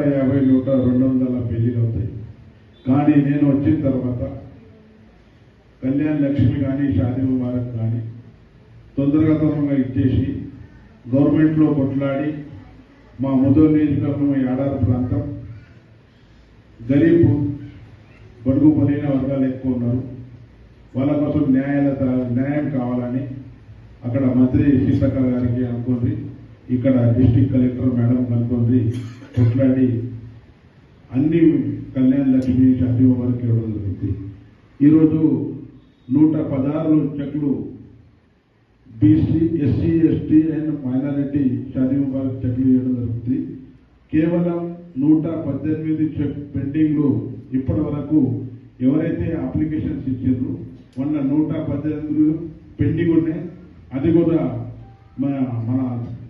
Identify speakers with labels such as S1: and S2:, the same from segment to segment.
S1: 150 200 పెళ్లిలు అవుతాయి. కానీ నేను వచ్చిన తర్వాత కళ్యాణ్ లక్ష్మి కానీ షాదీ ముబారక్ కానీ తొందరగా ఇచ్చేసి గవర్నమెంట్లో కొట్లాడి మా ముదోల్ నియోజకవర్గం ఏడాది ప్రాంతం గరీబ్ బడుగు బలైన వర్గాలు ఎక్కువ ఉన్నారు. వాళ్ళ కోసం న్యాయం కావాలని అక్కడ మంత్రి సీతక్క గారికి అనుకోండి, ఇక్కడ డిస్ట్రిక్ట్ కలెక్టర్ మేడం అనుకోండి కొట్లాడి అన్ని కళ్యాణ్ లక్ష్మి షాదీ ముబారక్ ఇవ్వడం జరుగుతుంది. ఈరోజు 116 చెక్లు BC SC ST and minority Shaadi Mubarak చెక్లు ఇవ్వడం జరుగుతుంది. కేవలం 118 చెక్ పెండింగ్లు ఇప్పటి వరకు ఎవరైతే అప్లికేషన్స్ ఇచ్చారో 118 పెండింగ్ ఉన్నాయి. అది కూడా మన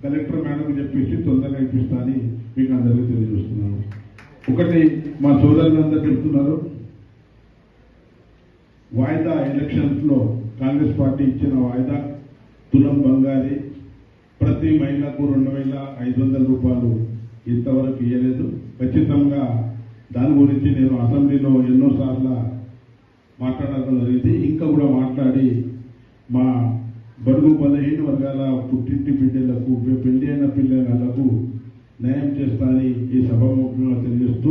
S1: కలెక్టర్ మేడం చెప్పేసి తొందరగా ఇప్పిస్తా అని మీకు అందరికీ తెలియజేస్తున్నాను. ఒకటి మా సోదరులందరూ చెప్తున్నారు, వాయిదా ఎలక్షన్స్లో కాంగ్రెస్ పార్టీ ఇచ్చిన వాయిదా తులం బంగారి ప్రతి మహిళకు 2500 రూపాయలు ఇంతవరకు ఇవ్వలేదు. ఖచ్చితంగా దాని గురించి నేను అసెంబ్లీలో ఎన్నోసార్లు మాట్లాడడం జరిగింది. ఇంకా కూడా మాట్లాడి మా బడుగు బలహీన వర్గాల పుట్టింటి బిడ్డలకు పెళ్లి అయిన పిల్లలకు న్యాయం చేస్తానని ఈ సభాముఖంగా తెలియజేస్తూ